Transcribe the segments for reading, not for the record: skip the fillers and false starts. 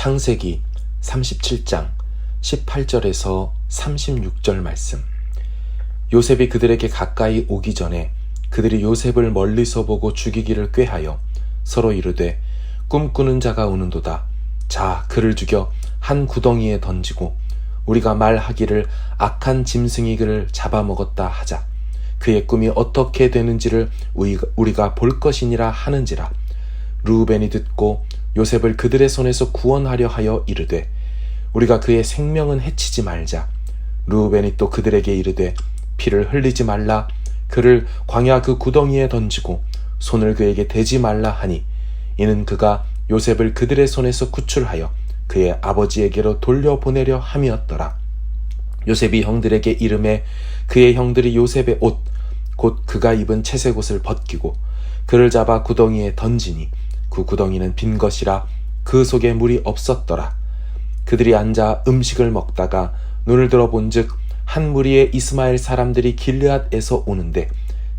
창세기 37장 18절에서 36절 말씀. 요셉이 그들에게 가까이 오기 전에 그들이 요셉을 멀리서 보고 죽이기를 꾀하여 서로 이르되 꿈꾸는 자가 오는도다. 자, 그를 죽여 한 구덩이에 던지고 우리가 말하기를 악한 짐승이 그를 잡아먹었다 하자. 그의 꿈이 어떻게 되는지를 우리가 볼 것이니라 하는지라. 르우벤이 듣고 요셉을 그들의 손에서 구원하려 하여 이르되 우리가 그의 생명은 해치지 말자. 르우벤이 또 그들에게 이르되 피를 흘리지 말라. 그를 광야 그 구덩이에 던지고 손을 그에게 대지 말라 하니 이는 그가 요셉을 그들의 손에서 구출하여 그의 아버지에게로 돌려보내려 함이었더라. 요셉이 형들에게 이르매 그의 형들이 요셉의 옷 곧 그가 입은 채색 옷을 벗기고 그를 잡아 구덩이에 던지니 그 구덩이는 빈 것이라 그 속에 물이 없었더라. 그들이 앉아 음식을 먹다가 눈을 들어 본즉 한 무리의 이스마엘 사람들이 길르앗에서 오는데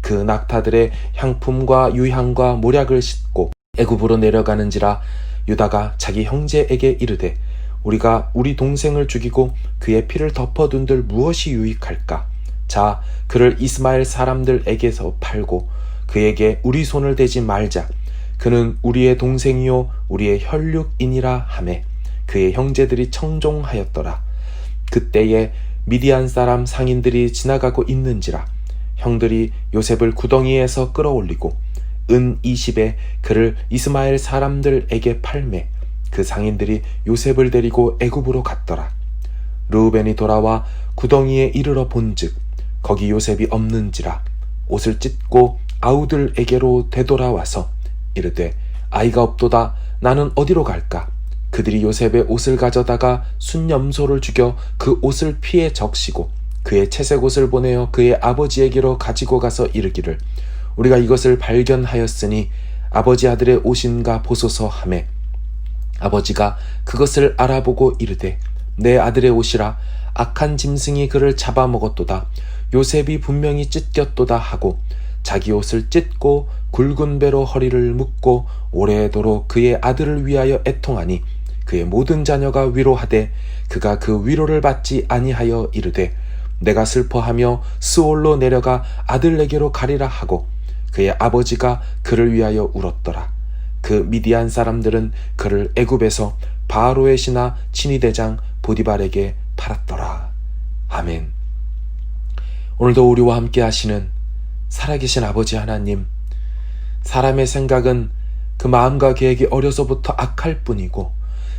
그 낙타들의 향품과 유향과 모략을 싣고 애굽으로 내려가는지라. 유다가 자기 형제에게 이르되 우리가 우리 동생을 죽이고 그의 피를 덮어둔들 무엇이 유익할까? 자, 그를 이스마엘 사람들에게서 팔고 그에게 우리 손을 대지 말자. 그는 우리의 동생이요 우리의 혈육이니라 하매 그의 형제들이 청종하였더라. 그때에 미디안 사람 상인들이 지나가고 있는지라. 형들이 요셉을 구덩이에서 끌어올리고 은 20에 그를 이스마엘 사람들에게 팔매 그 상인들이 요셉을 데리고 애굽으로 갔더라. 르우벤이 돌아와 구덩이에 이르러 본즉 거기 요셉이 없는지라. 옷을 찢고 아우들에게로 되돌아와서 이르되 아이가 없도다. 나는 어디로 갈까? 그들이 요셉의 옷을 가져다가 순염소를 죽여 그 옷을 피에 적시고 그의 채색 옷을 보내어 그의 아버지에게로 가지고 가서 이르기를 우리가 이것을 발견하였으니 아버지 아들의 옷인가 보소서 하매 아버지가 그것을 알아보고 이르되 내 아들의 옷이라. 악한 짐승이 그를 잡아먹었도다. 요셉이 분명히 찢겼도다 하고 자기 옷을 찢고 굵은 배로 허리를 묶고 오래도록 그의 아들을 위하여 애통하니 그의 모든 자녀가 위로하되 그가 그 위로를 받지 아니하여 이르되 내가 슬퍼하며 스올로 내려가 아들에게로 가리라 하고 그의 아버지가 그를 위하여 울었더라. 그 미디안 사람들은 그를 애굽에서 바로의 신하 친위대장 보디발에게 팔았더라. 아멘. 오늘도 우리와 함께 하시는 살아계신 아버지 하나님, 사람의 생각은 그 마음과 계획이 어려서부터 악할 뿐이고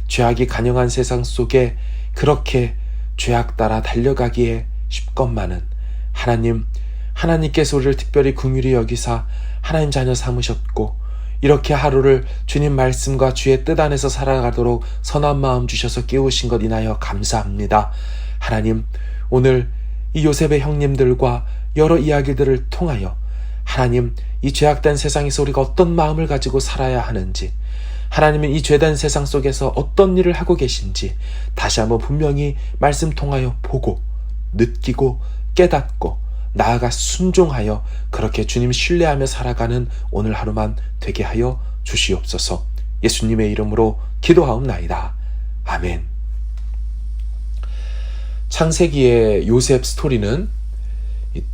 죄악이 간영한 세상 속에 그렇게 죄악 따라 달려가기에 쉽건만은 하나님께서 우리를 특별히 긍휼히 여기사 하나님 자녀 삼으셨고 이렇게 하루를 주님 말씀과 주의 뜻 안에서 살아가도록 선한 마음 주셔서 깨우신 것 인하여 감사합니다. 하나님, 오늘 이 요셉의 형님들과 여러 이야기들을 통하여 하나님, 이 죄악된 세상에서 우리가 어떤 마음을 가지고 살아야 하는지, 하나님은 이 죄된 세상 속에서 어떤 일을 하고 계신지 다시 한번 분명히 말씀 통하여 보고 느끼고 깨닫고 나아가 순종하여 그렇게 주님 신뢰하며 살아가는 오늘 하루만 되게 하여 주시옵소서. 예수님의 이름으로 기도하옵나이다. 아멘. 창세기의 요셉 스토리는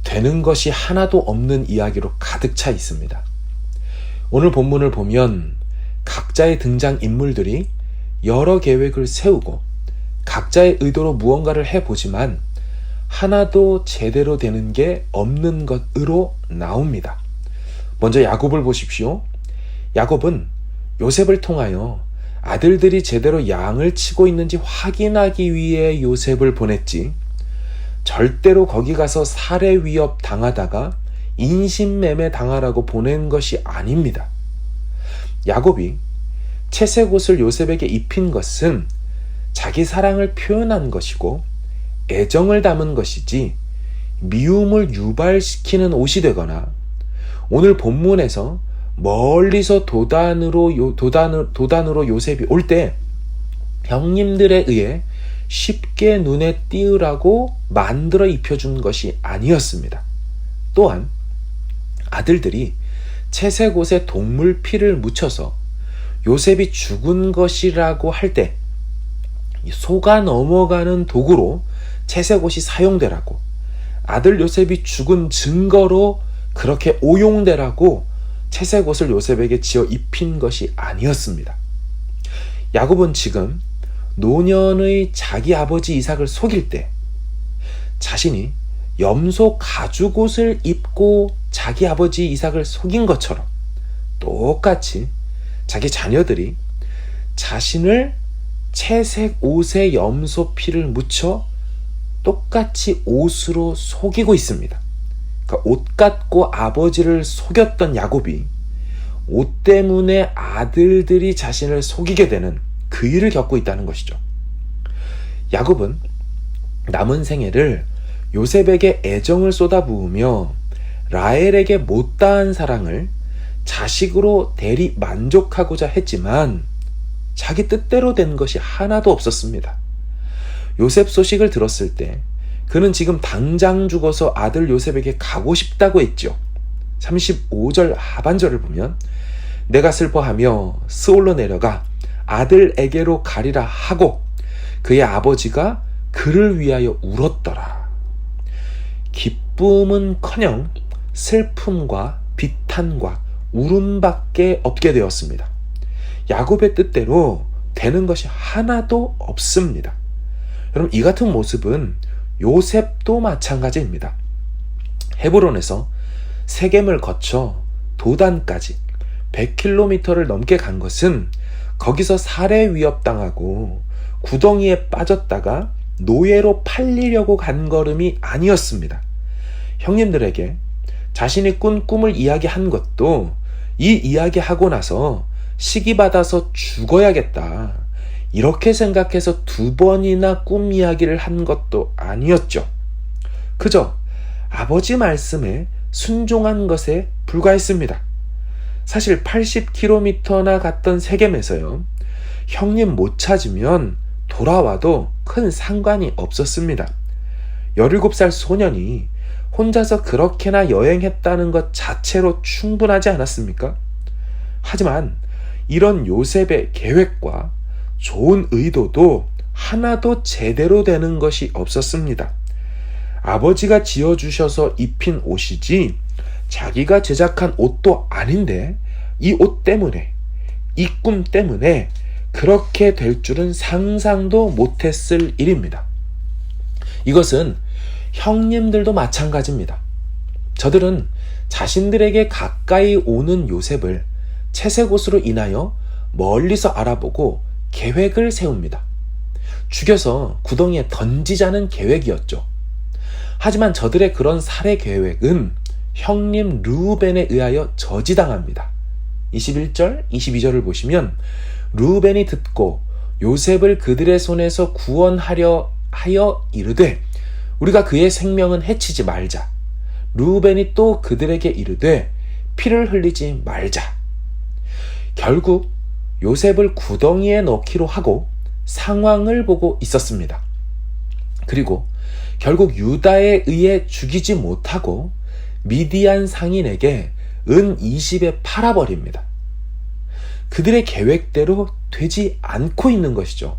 되는 것이 하나도 없는 이야기로 가득 차 있습니다. 오늘 본문을 보면 각자의 등장 인물들이 여러 계획을 세우고 각자의 의도로 무언가를 해보지만 하나도 제대로 되는 게 없는 것으로 나옵니다. 먼저 야곱을 보십시오. 야곱은 요셉을 통하여 아들들이 제대로 양을 치고 있는지 확인하기 위해 요셉을 보냈지 절대로 거기 가서 살해 위협 당하다가 인신매매 당하라고 보낸 것이 아닙니다. 야곱이 채색 옷을 요셉에게 입힌 것은 자기 사랑을 표현한 것이고 애정을 담은 것이지 미움을 유발시키는 옷이 되거나 오늘 본문에서 멀리서 도단으로 요셉이 올 때 형님들에 의해 쉽게 눈에 띄으라고 만들어 입혀준 것이 아니었습니다. 또한 아들들이 채색 옷에 동물 피를 묻혀서 요셉이 죽은 것이라고 할 때 속아 넘어가는 도구로 채색옷이 사용되라고, 아들 요셉이 죽은 증거로 그렇게 오용되라고 채색옷을 요셉에게 지어 입힌 것이 아니었습니다. 야곱은 지금 노년의 자기 아버지 이삭을 속일 때 자신이 염소 가죽옷을 입고 자기 아버지 이삭을 속인 것처럼 똑같이 자기 자녀들이 자신을 채색 옷에 염소 피를 묻혀 똑같이 옷으로 속이고 있습니다. 그러니까 옷 갖고 아버지를 속였던 야곱이 옷 때문에 아들들이 자신을 속이게 되는 그 일을 겪고 있다는 것이죠. 야곱은 남은 생애를 요셉에게 애정을 쏟아부으며 라헬에게 못다한 사랑을 자식으로 대리 만족하고자 했지만 자기 뜻대로 된 것이 하나도 없었습니다. 요셉 소식을 들었을 때 그는 지금 당장 죽어서 아들 요셉에게 가고 싶다고 했죠. 35절 하반절을 보면 내가 슬퍼하며 스올로 내려가 아들에게로 가리라 하고 그의 아버지가 그를 위하여 울었더라. 기쁨은커녕 슬픔과 비탄과 울음밖에 없게 되었습니다. 야곱의 뜻대로 되는 것이 하나도 없습니다. 여러분, 이 같은 모습은 요셉도 마찬가지입니다. 헤브론에서 세겜을 거쳐 도단까지 100km를 넘게 간 것은 거기서 살해 위협당하고 구덩이에 빠졌다가 노예로 팔리려고 간 걸음이 아니었습니다. 형님들에게 자신이 꾼 꿈을 이야기한 것도 이 이야기하고 나서 시기 받아서 죽어야겠다, 이렇게 생각해서 2번이나 꿈 이야기를 한 것도 아니었죠. 그저 아버지 말씀에 순종한 것에 불과했습니다. 사실 80km나 갔던 세겜에서요, 형님 못 찾으면 돌아와도 큰 상관이 없었습니다. 17살 소년이 혼자서 그렇게나 여행했다는 것 자체로 충분하지 않았습니까? 하지만 이런 요셉의 계획과 좋은 의도도 하나도 제대로 되는 것이 없었습니다. 아버지가 지어주셔서 입힌 옷이지 자기가 제작한 옷도 아닌데 이 옷 때문에, 이 꿈 때문에 그렇게 될 줄은 상상도 못했을 일입니다. 이것은 형님들도 마찬가지입니다. 저들은 자신들에게 가까이 오는 요셉을 채색옷으로 인하여 멀리서 알아보고 계획을 세웁니다. 죽여서 구덩이에 던지자는 계획이었죠. 하지만 저들의 그런 살해 계획은 형님 르우벤에 의하여 저지당합니다. 21절, 22절을 보시면 르우벤이 듣고 요셉을 그들의 손에서 구원하려 하여 이르되 우리가 그의 생명은 해치지 말자. 르우벤이 또 그들에게 이르되 피를 흘리지 말자. 결국 요셉을 구덩이에 넣기로 하고 상황을 보고 있었습니다. 그리고 결국 유다에 의해 죽이지 못하고 미디안 상인에게 은 20에 팔아버립니다. 그들의 계획대로 되지 않고 있는 것이죠.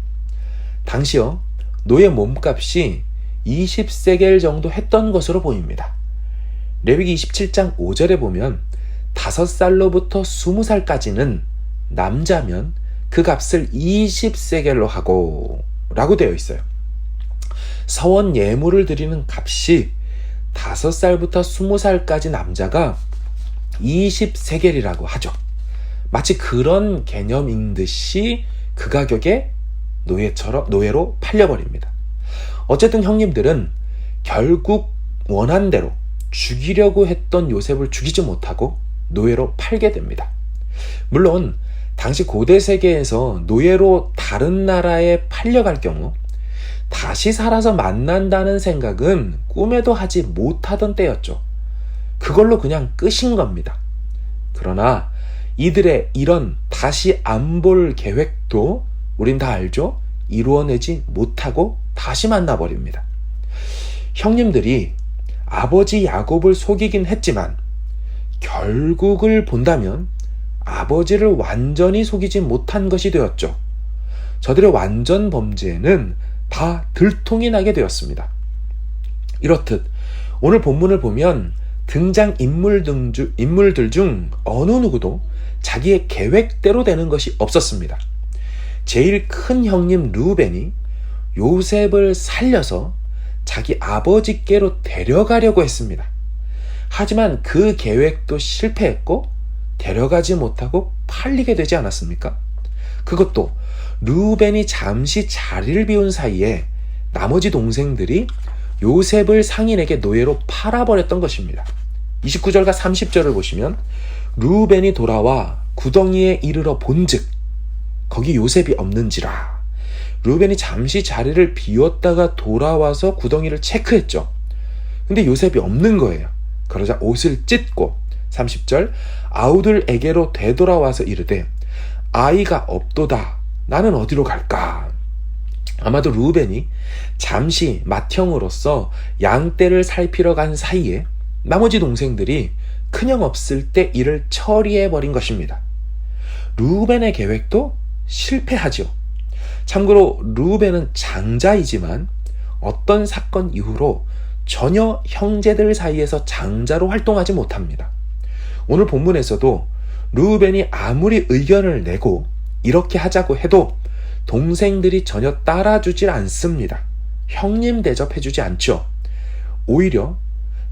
당시요, 노예 몸값이 20세겔 정도 했던 것으로 보입니다. 레위기 27장 5절에 보면 5살로부터 20살까지는 남자면 그 값을 20세겔로 하고 라고 되어 있어요. 서원 예물을 드리는 값이 5살부터 20살까지 남자가 20세겔이라고 하죠. 마치 그런 개념인 듯이 그 가격에 노예로 팔려버립니다. 어쨌든 형님들은 결국 원한 대로 죽이려고 했던 요셉을 죽이지 못하고 노예로 팔게 됩니다. 물론 당시 고대 세계에서 노예로 다른 나라에 팔려갈 경우 다시 살아서 만난다는 생각은 꿈에도 하지 못하던 때였죠. 그걸로 그냥 끝인 겁니다. 그러나 이들의 이런 다시 안 볼 계획도 우린 다 알죠? 이루어내지 못하고 다시 만나버립니다. 형님들이 아버지 야곱을 속이긴 했지만 결국을 본다면 아버지를 완전히 속이지 못한 것이 되었죠. 저들의 완전 범죄에는 다 들통이 나게 되었습니다. 이렇듯 오늘 본문을 보면 등장 인물들 중 어느 누구도 자기의 계획대로 되는 것이 없었습니다. 제일 큰 형님 르우벤이 요셉을 살려서 자기 아버지께로 데려가려고 했습니다. 하지만 그 계획도 실패했고 데려가지 못하고 팔리게 되지 않았습니까? 그것도 르우벤이 잠시 자리를 비운 사이에 나머지 동생들이 요셉을 상인에게 노예로 팔아버렸던 것입니다. 29절과 30절을 보시면 르우벤이 돌아와 구덩이에 이르러 본즉 거기 요셉이 없는지라. 르우벤이 잠시 자리를 비웠다가 돌아와서 구덩이를 체크했죠. 근데 요셉이 없는 거예요. 그러자 옷을 찢고 30절 아우들에게로 되돌아와서 이르되 아이가 없도다. 나는 어디로 갈까? 아마도 르우벤이 잠시 맏형으로서 양떼를 살피러 간 사이에 나머지 동생들이 큰형 없을 때 이를 처리해버린 것입니다. 르우벤의 계획도 실패하죠. 참고로 르우벤은 장자이지만 어떤 사건 이후로 전혀 형제들 사이에서 장자로 활동하지 못합니다. 오늘 본문에서도 르우벤이 아무리 의견을 내고 이렇게 하자고 해도 동생들이 전혀 따라주질 않습니다. 형님 대접해주지 않죠. 오히려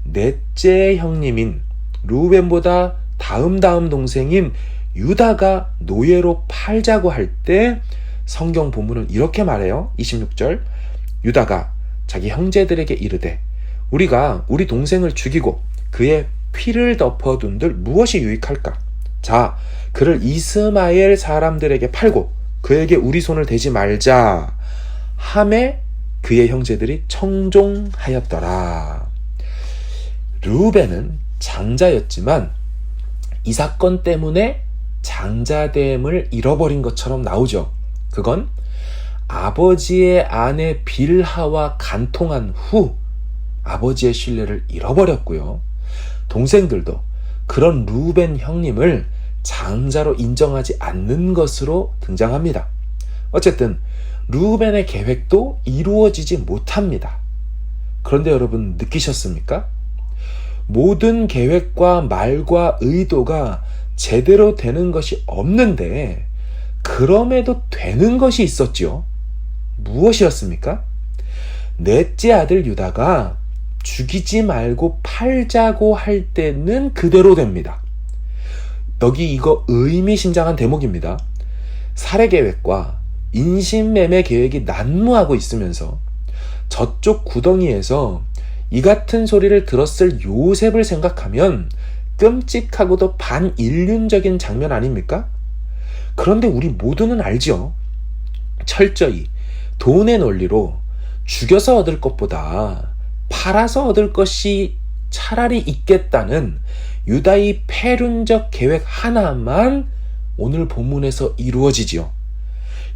넷째 형님인 르우벤보다 다음 동생인 유다가 노예로 팔자고 할 때 성경 본문은 이렇게 말해요. 26절 유다가 자기 형제들에게 이르되 우리가 우리 동생을 죽이고 그의 피를 덮어둔들 무엇이 유익할까? 자, 그를 이스마엘 사람들에게 팔고 그에게 우리 손을 대지 말자 하매 그의 형제들이 청종하였더라. 르우벤은 장자였지만 이 사건 때문에 장자됨을 잃어버린 것처럼 나오죠. 그건 아버지의 아내 빌하와 간통한 후 아버지의 신뢰를 잃어버렸고요. 동생들도 그런 르우벤 형님을 장자로 인정하지 않는 것으로 등장합니다. 어쨌든 르우벤의 계획도 이루어지지 못합니다. 그런데 여러분 느끼셨습니까? 모든 계획과 말과 의도가 제대로 되는 것이 없는데 그럼에도 되는 것이 있었죠. 무엇이었습니까? 넷째 아들 유다가 죽이지 말고 팔자고 할 때는 그대로 됩니다. 여기 이거 의미심장한 대목입니다. 살해 계획과 인신매매 계획이 난무하고 있으면서 저쪽 구덩이에서 이 같은 소리를 들었을 요셉을 생각하면 끔찍하고도 반인륜적인 장면 아닙니까? 그런데 우리 모두는 알죠. 철저히 돈의 논리로 죽여서 얻을 것보다 팔아서 얻을 것이 차라리 있겠다는 유다의 패륜적 계획 하나만 오늘 본문에서 이루어지지요.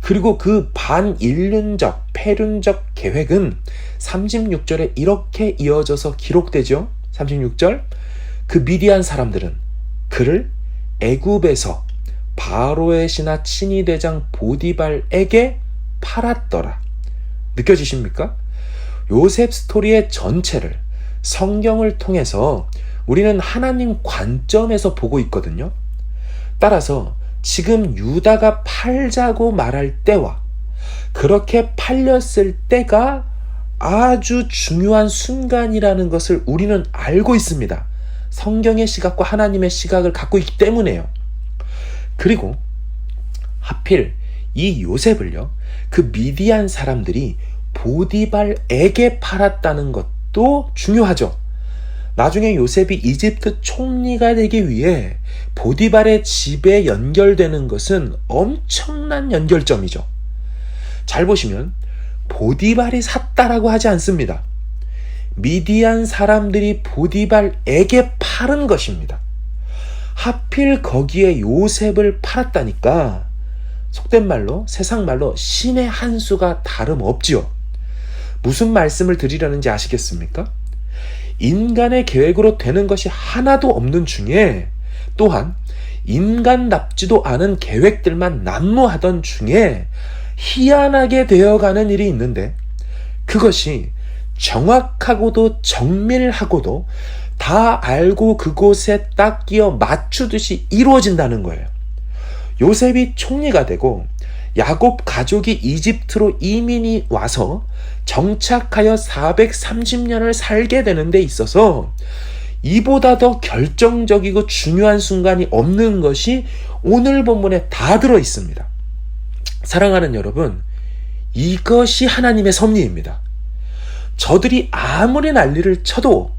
그리고 그 반인륜적 패륜적 계획은 36절에 이렇게 이어져서 기록되죠. 36절 그 미디안 사람들은 그를 애굽에서 바로의 신하 친위대장 보디발에게 팔았더라. 느껴지십니까? 요셉 스토리의 전체를 성경을 통해서 우리는 하나님 관점에서 보고 있거든요. 따라서 지금 유다가 팔자고 말할 때와 그렇게 팔렸을 때가 아주 중요한 순간이라는 것을 우리는 알고 있습니다. 성경의 시각과 하나님의 시각을 갖고 있기 때문에요. 그리고 하필 이 요셉을요, 그 미디안 사람들이 보디발에게 팔았다는 것도 중요하죠. 나중에 요셉이 이집트 총리가 되기 위해 보디발의 집에 연결되는 것은 엄청난 연결점이죠. 잘 보시면 보디발이 샀다라고 하지 않습니다. 미디안 사람들이 보디발에게 팔은 것입니다. 하필 거기에 요셉을 팔았다니까 속된 말로 세상 말로 신의 한 수가 다름없지요. 무슨 말씀을 드리려는지 아시겠습니까? 인간의 계획으로 되는 것이 하나도 없는 중에 또한 인간답지도 않은 계획들만 난무하던 중에 희한하게 되어가는 일이 있는데 그것이 정확하고도 정밀하고도 다 알고 그곳에 딱 끼어 맞추듯이 이루어진다는 거예요. 요셉이 총리가 되고 야곱 가족이 이집트로 이민이 와서 정착하여 430년을 살게 되는 데 있어서 이보다 더 결정적이고 중요한 순간이 없는 것이 오늘 본문에 다 들어 있습니다. 사랑하는 여러분, 이것이 하나님의 섭리입니다. 저들이 아무리 난리를 쳐도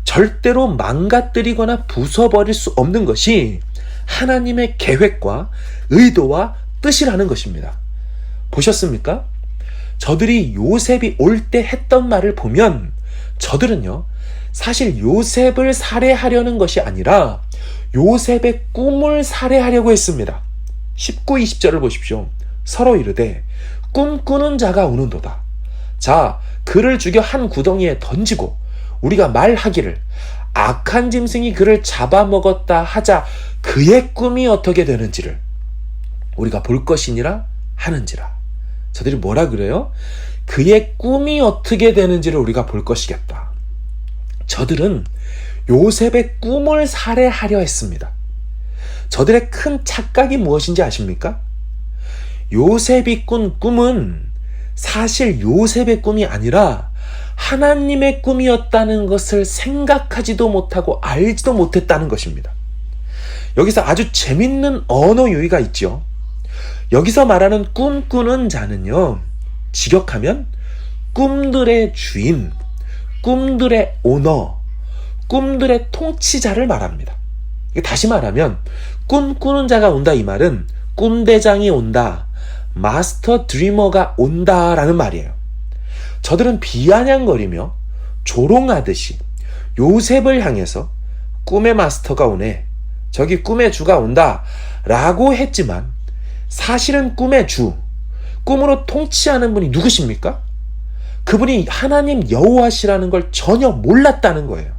절대로 망가뜨리거나 부숴버릴 수 없는 것이 하나님의 계획과 의도와 뜻이라는 것입니다. 보셨습니까? 저들이 요셉이 올 때 했던 말을 보면 저들은요, 사실 요셉을 살해하려는 것이 아니라 요셉의 꿈을 살해하려고 했습니다. 19, 20절을 보십시오. 서로 이르되 꿈꾸는 자가 오는도다. 자, 그를 죽여 한 구덩이에 던지고 우리가 말하기를 악한 짐승이 그를 잡아먹었다 하자 그의 꿈이 어떻게 되는지를 우리가 볼 것이니라 하는지라. 저들이 뭐라 그래요? 그의 꿈이 어떻게 되는지를 우리가 볼 것이겠다. 저들은 요셉의 꿈을 살해하려 했습니다. 저들의 큰 착각이 무엇인지 아십니까? 요셉이 꾼 꿈은 사실 요셉의 꿈이 아니라 하나님의 꿈이었다는 것을 생각하지도 못하고 알지도 못했다는 것입니다. 여기서 아주 재밌는 언어 유희가 있죠. 여기서 말하는 꿈꾸는 자는요, 직역하면 꿈들의 주인, 꿈들의 오너, 꿈들의 통치자를 말합니다. 다시 말하면 꿈꾸는 자가 온다, 이 말은 꿈대장이 온다, 마스터 드리머가 온다라는 말이에요. 저들은 비아냥거리며 조롱하듯이 요셉을 향해서 꿈의 마스터가 오네, 저기 꿈의 주가 온다 라고 했지만 사실은 꿈의 주, 꿈으로 통치하는 분이 누구십니까? 그분이 하나님 여호와시라는 걸 전혀 몰랐다는 거예요.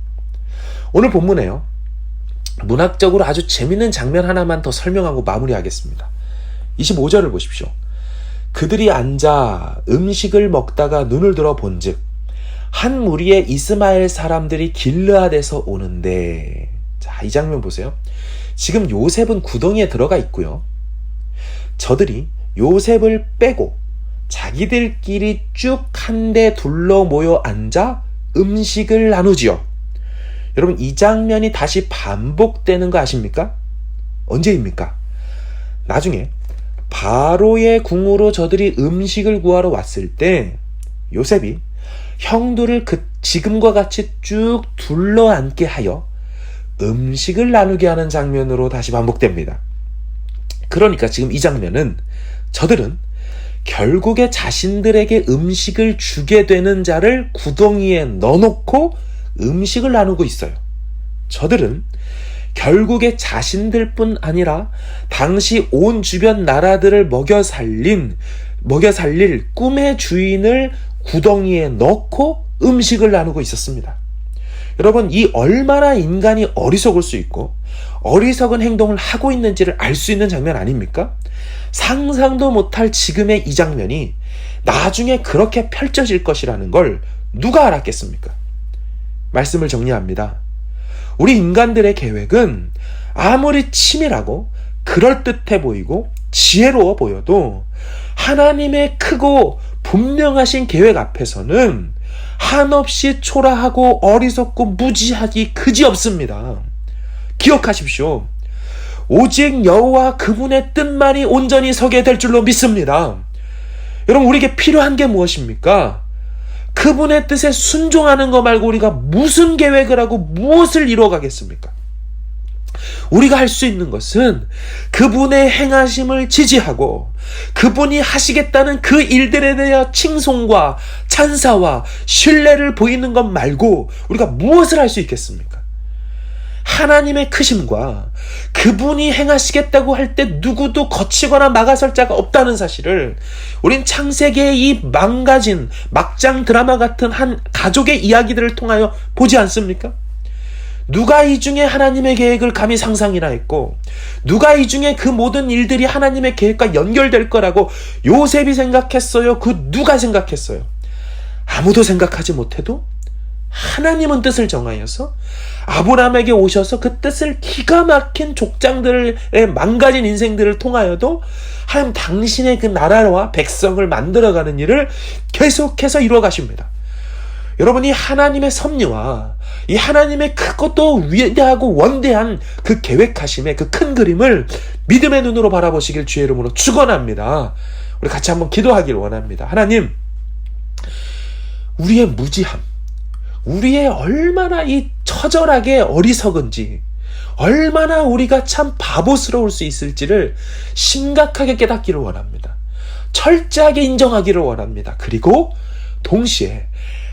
오늘 본문에요, 문학적으로 아주 재밌는 장면 하나만 더 설명하고 마무리하겠습니다. 25절을 보십시오. 그들이 앉아 음식을 먹다가 눈을 들어 본즉 한 무리의 이스마엘 사람들이 길르앗에서 오는데, 자, 이 장면 보세요. 지금 요셉은 구덩이에 들어가 있고요, 저들이 요셉을 빼고 자기들끼리 쭉 한데 둘러 모여 앉아 음식을 나누지요. 여러분, 이 장면이 다시 반복되는 거 아십니까? 언제입니까? 나중에 바로의 궁으로 저들이 음식을 구하러 왔을 때 요셉이 형들을 지금과 같이 쭉 둘러앉게 하여 음식을 나누게 하는 장면으로 다시 반복됩니다. 그러니까 지금 이 장면은 저들은 결국에 자신들에게 음식을 주게 되는 자를 구덩이에 넣어놓고 음식을 나누고 있어요. 저들은 결국에 자신들뿐 아니라 당시 온 주변 나라들을 먹여 살릴 꿈의 주인을 구덩이에 넣고 음식을 나누고 있었습니다. 여러분, 이 얼마나 인간이 어리석을 수 있고 어리석은 행동을 하고 있는지를 알 수 있는 장면 아닙니까? 상상도 못할 지금의 이 장면이 나중에 그렇게 펼쳐질 것이라는 걸 누가 알았겠습니까? 말씀을 정리합니다. 우리 인간들의 계획은 아무리 치밀하고 그럴듯해 보이고 지혜로워 보여도 하나님의 크고 분명하신 계획 앞에서는 한없이 초라하고 어리석고 무지하기 그지없습니다. 기억하십시오. 오직 여호와 그분의 뜻만이 온전히 서게 될 줄로 믿습니다. 여러분, 우리에게 필요한 게 무엇입니까? 그분의 뜻에 순종하는 거 말고 우리가 무슨 계획을 하고 무엇을 이루어가겠습니까? 우리가 할 수 있는 것은 그분의 행하심을 지지하고 그분이 하시겠다는 그 일들에 대한 칭송과 찬사와 신뢰를 보이는 것 말고 우리가 무엇을 할 수 있겠습니까? 하나님의 크심과 그분이 행하시겠다고 할 때 누구도 거치거나 막아설 자가 없다는 사실을 우린 창세기의 이 망가진 막장 드라마 같은 한 가족의 이야기들을 통하여 보지 않습니까? 누가 이 중에 하나님의 계획을 감히 상상이나 했고, 누가 이 중에 그 모든 일들이 하나님의 계획과 연결될 거라고 요셉이 생각했어요? 그 누가 생각했어요? 아무도 생각하지 못해도 하나님은 뜻을 정하여서 아브라함에게 오셔서 그 뜻을 기가 막힌 족장들의 망가진 인생들을 통하여도 하나님 당신의 그 나라와 백성을 만들어가는 일을 계속해서 이루어 가십니다. 여러분, 이 하나님의 섭리와 이 하나님의 크고 또 위대하고 원대한 그 계획하심의 그 큰 그림을 믿음의 눈으로 바라보시길 주의 이름으로 축원합니다. 우리 같이 한번 기도하길 원합니다. 하나님, 우리의 무지함, 우리의 얼마나 이 처절하게 어리석은지, 얼마나 우리가 참 바보스러울 수 있을지를 심각하게 깨닫기를 원합니다. 철저하게 인정하기를 원합니다. 그리고 동시에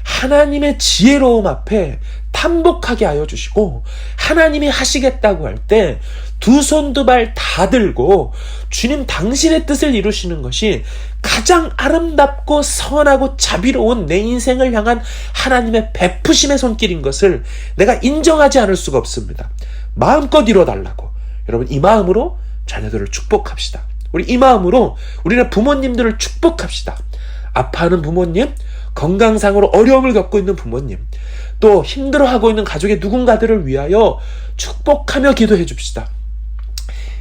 하나님의 지혜로움 앞에 탄복하게 하여 주시고, 하나님이 하시겠다고 할 때 두 손 두 발 다 들고 주님 당신의 뜻을 이루시는 것이 가장 아름답고 선하고 자비로운 내 인생을 향한 하나님의 베푸심의 손길인 것을 내가 인정하지 않을 수가 없습니다. 마음껏 이뤄달라고, 여러분, 이 마음으로 자녀들을 축복합시다. 우리 이 마음으로 우리는 부모님들을 축복합시다. 아파하는 부모님, 건강상으로 어려움을 겪고 있는 부모님, 또 힘들어하고 있는 가족의 누군가들을 위하여 축복하며 기도해 줍시다.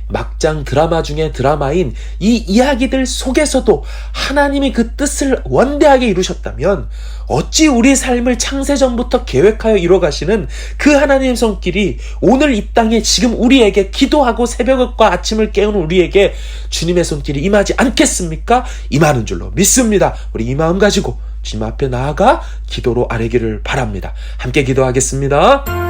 막장 드라마 중에 드라마인 이 이야기들 속에서도 하나님이 그 뜻을 원대하게 이루셨다면 어찌 우리 삶을 창세전부터 계획하여 이뤄가시는 그 하나님의 손길이 오늘 이 땅에 지금 우리에게 기도하고 새벽과 아침을 깨우는 우리에게 주님의 손길이 임하지 않겠습니까? 임하는 줄로 믿습니다. 우리 이 마음 가지고 주님 앞에 나아가 기도로 아뢰기를 바랍니다. 함께 기도하겠습니다.